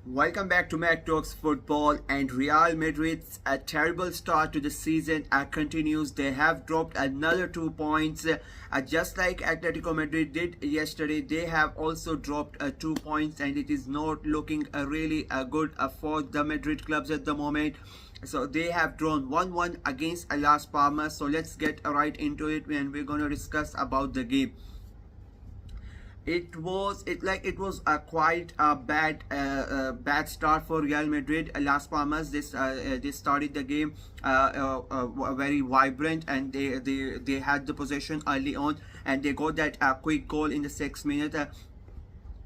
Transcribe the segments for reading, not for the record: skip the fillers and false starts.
Welcome back to Mac Talks Football, and Real Madrid's a terrible start to the season continues. They have dropped another 2 points, just like Atletico Madrid did yesterday. They have also dropped 2 points, and it is not looking really good for the Madrid clubs at the moment. So they have drawn 1-1 against Las Palmas. So let's get right into it, and we're going to discuss about the game. It was a quite a bad start for Real Madrid. Las Palmas, they started the game very vibrant, and they had the possession early on, and they got that quick goal in the 6th minute.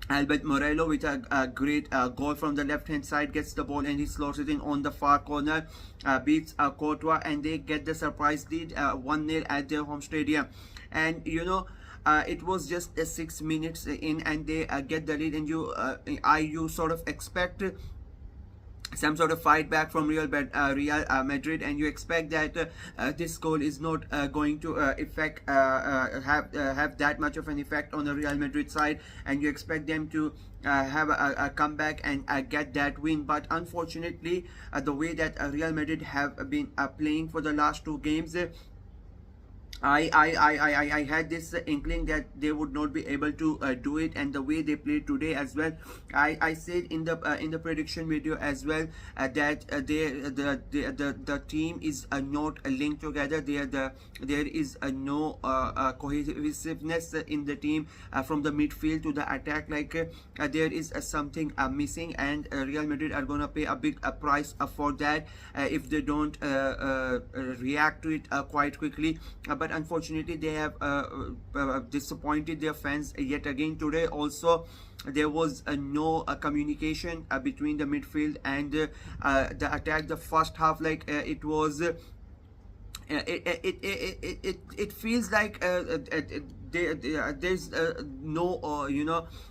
Albert Morello with a great goal from the left hand side, gets the ball and he slots it in on the far corner, beats Courtois, and they get the surprise lead 1-0 at their home stadium. And it was just 6 minutes in, and they get the lead, and you sort of expect some sort of fight back from Real Madrid, and you expect that this goal is not going to have that much of an effect on the Real Madrid side, and you expect them to have a comeback and get that win. But unfortunately, the way that Real Madrid have been playing for the last two games, I had this inkling that they would not be able to do it, and the way they played today as well. I said in the prediction video as well that the team is not linked together. There is no cohesiveness in the team from the midfield to the attack. There is something missing, and Real Madrid are gonna pay a big price for that if they don't react to it quite quickly. But unfortunately, they have disappointed their fans yet again today. Also, there was no communication between the midfield and the attack. The first half, it was. It feels like there's no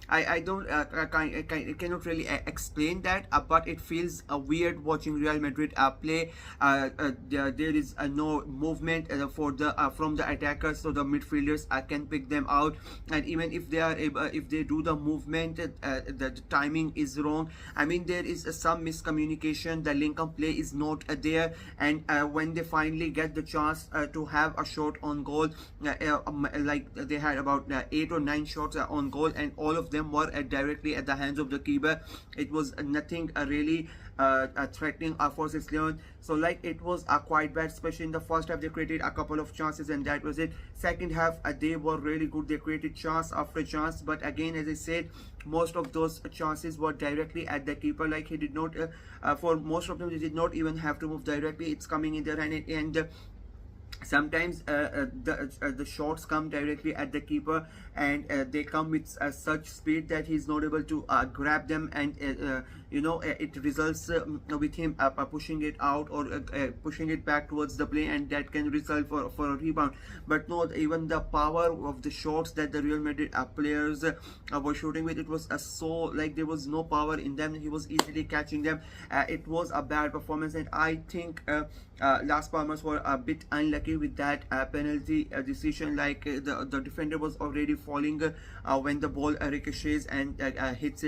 I don't I cannot really explain that, but it feels weird watching Real Madrid play. There is no movement for the from the attackers, so the midfielders can pick them out, and even if they are able, if they do the movement, the timing is wrong. I mean, there is some miscommunication. The link-up play is not there, and when they finally get the chance to have a shot on goal, like they had about 8 or 9 shots on goal, and all of them were directly at the hands of the keeper. It was nothing really threatening for Sicilian. So it was quite bad, especially in the first half. They created a couple of chances, and that was it. Second half, they were really good. They created chance after chance, but again, as I said, most of those chances were directly at the keeper. Like, he did not for most of them, they did not even have to move directly. It's coming in there, and sometimes the shots come directly at the keeper, and they come with such speed that he's not able to grab them, and it results with him pushing it out, or pushing it back towards the play, and that can result for a rebound. But no, even the power of the shots that the Real Madrid players were shooting with, it was so there was no power in them. He was easily catching them. It was a bad performance, and I think Las Palmas were a bit unlucky with that penalty decision. The defender was already falling when the ball ricochets and hits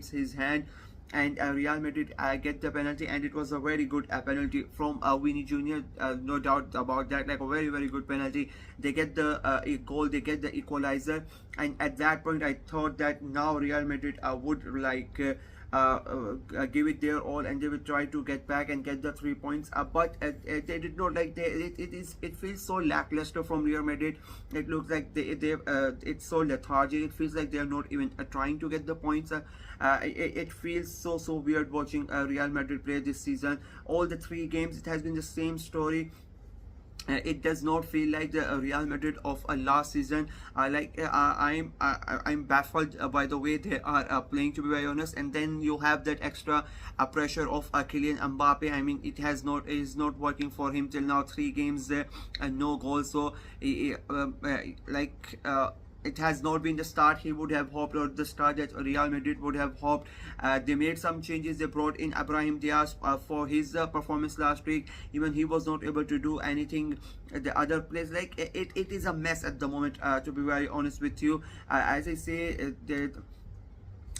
his hand, and Real Madrid get the penalty, and it was a very good penalty from Vinny Jr. No doubt about that. A very, very good penalty. They get the goal, they get the equalizer, and at that point I thought that now Real Madrid would give it their all, and they will try to get back and get the 3 points. But they did not. It feels so lackluster from Real Madrid. It looks like it's so lethargic. It feels like they are not even trying to get the points. It feels so weird watching Real Madrid play this season. All the 3 games, it has been the same story. It does not feel like the Real Madrid of last season. I'm baffled by the way they are playing, to be very honest. And then you have that extra pressure of Kylian Mbappe. I mean, it is not working for him till now. 3 games, no goals. So it has not been the start he would have hoped, or the start that Real Madrid would have hoped. They made some changes. They brought in Ibrahim Diaz for his performance last week. Even he was not able to do anything. The other players, it is a mess at the moment, to be very honest with you. As I say,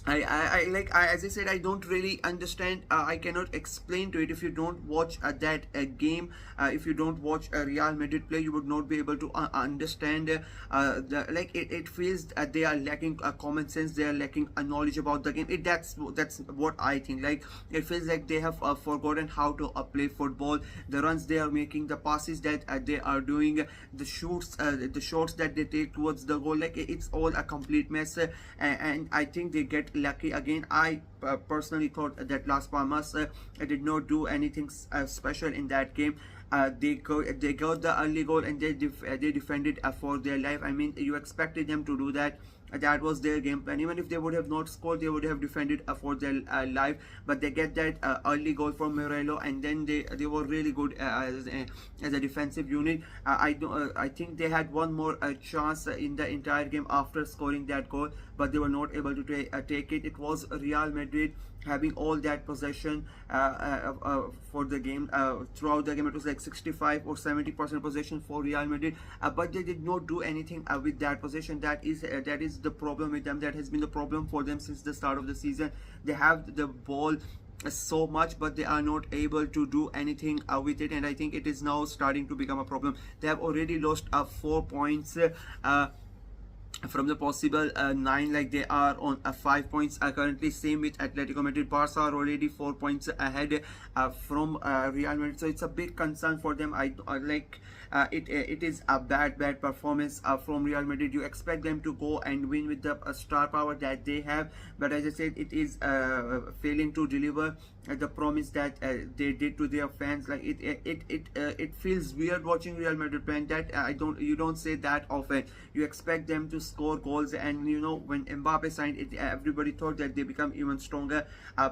as I said, I don't really understand. I cannot explain to it. If you don't watch that game, if you don't watch Real Madrid play, you would not be able to understand. It feels they are lacking common sense. They are lacking knowledge about the game. That's what I think. Like, it feels like they have forgotten how to play football. The runs they are making, the passes that they are doing, the shots that they take towards the goal. Like, it's all a complete mess. And I think they get lucky again. I personally thought that Las Palmas did not do anything special in that game. They got the early goal, and they defended for their life. I mean, you expected them to do that. That was their game plan. Even if they would have not scored, they would have defended for their life. But they get that early goal from Morello, and then they were really good as a defensive unit. I think they had one more chance in the entire game after scoring that goal, but they were not able to take it. It was Real Madrid having all that possession for the game. Throughout the game, it was like 65 or 70% possession for Real Madrid, but they did not do anything with that possession. That is the problem with them. That has been the problem for them since the start of the season. They have the ball so much, but they are not able to do anything with it, and I think it is now starting to become a problem. They have already lost 4 points from the possible 9. Like, they are on 5 points currently. Same with Atletico Madrid. Barca are already 4 points ahead from Real Madrid, so it's a big concern for them. It is a bad performance from Real Madrid. You expect them to go and win with the star power that they have, but as I said, it is failing to deliver the promise that they did to their fans. Like, it feels weird watching Real Madrid play, and that you don't say that often. You expect them to score goals, and when Mbappe signed it, everybody thought that they become even stronger,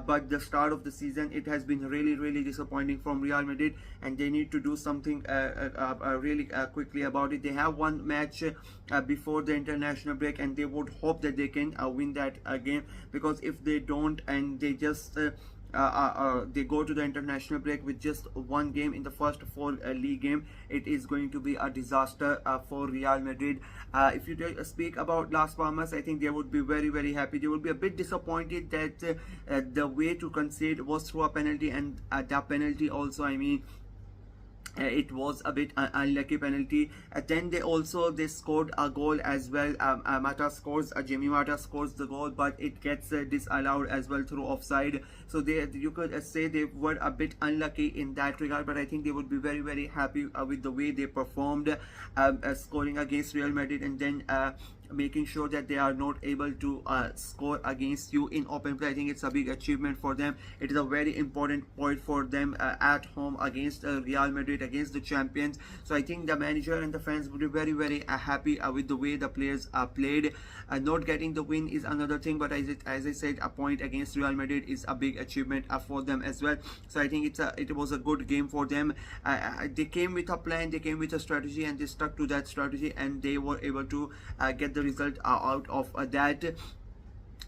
but the start of the season, it has been really disappointing from Real Madrid, and they need to do something really quickly about it. They have one match before the international break, and they would hope that they can win that game, because if they don't, and they just they go to the international break with just one game in the first 4 league game, it is going to be a disaster for Real Madrid. If you speak about Las Palmas, I think they would be very happy. They would be a bit disappointed that the way to concede was through a penalty, and that penalty also, I mean, it was a bit unlucky penalty. Then they scored a goal as well. Jimmy Mata scores the goal, but it gets disallowed as well through offside. So you could say they were a bit unlucky in that regard, but I think they would be very happy with the way they performed, scoring against Real Madrid, and then making sure that they are not able to score against you in open play. I think it's a big achievement for them. It is a very important point for them at home against Real Madrid, against the champions. So I think the manager and the fans would be very happy with the way the players played. Not getting the win is another thing, but as I said, a point against Real Madrid is a big achievement for them as well. So I think it was a good game for them. They came with a plan, they came with a strategy, and they stuck to that strategy, and they were able to get the result out of that.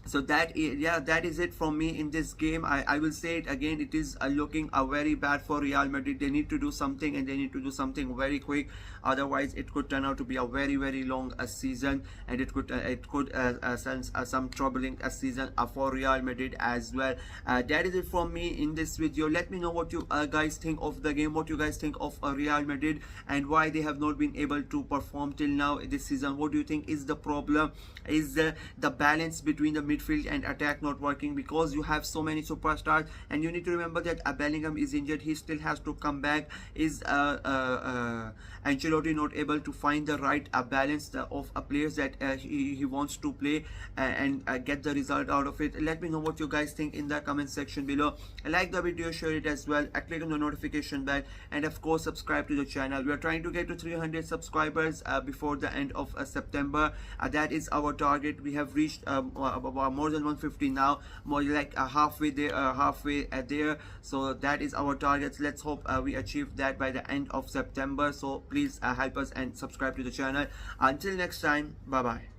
So that is it from me in this game. I will say it again, it is looking very bad for Real Madrid. They need to do something, and they need to do something very quick, otherwise it could turn out to be a very long season, and it could sense some troubling season for Real Madrid as well. That is it from me in this video. Let me know what you guys think of the game, what you guys think of Real Madrid, and why they have not been able to perform till now this season. What do you think is the problem? Is the balance between the midfield and attack not working? Because you have so many superstars, and you need to remember that Bellingham is injured. He still has to come back. Is Ancelotti not able to find the right balance of players that he wants to play and get the result out of it? Let me know what you guys think in the comment section below. Like the video, share it as well, click on the notification bell, and of course subscribe to the channel. We are trying to get to 300 subscribers before the end of September. That is our target. We have reached more than 150 now, more like halfway there. So that is our target. Let's hope we achieve that by the end of September. So please help us and subscribe to the channel. Until next time, bye bye.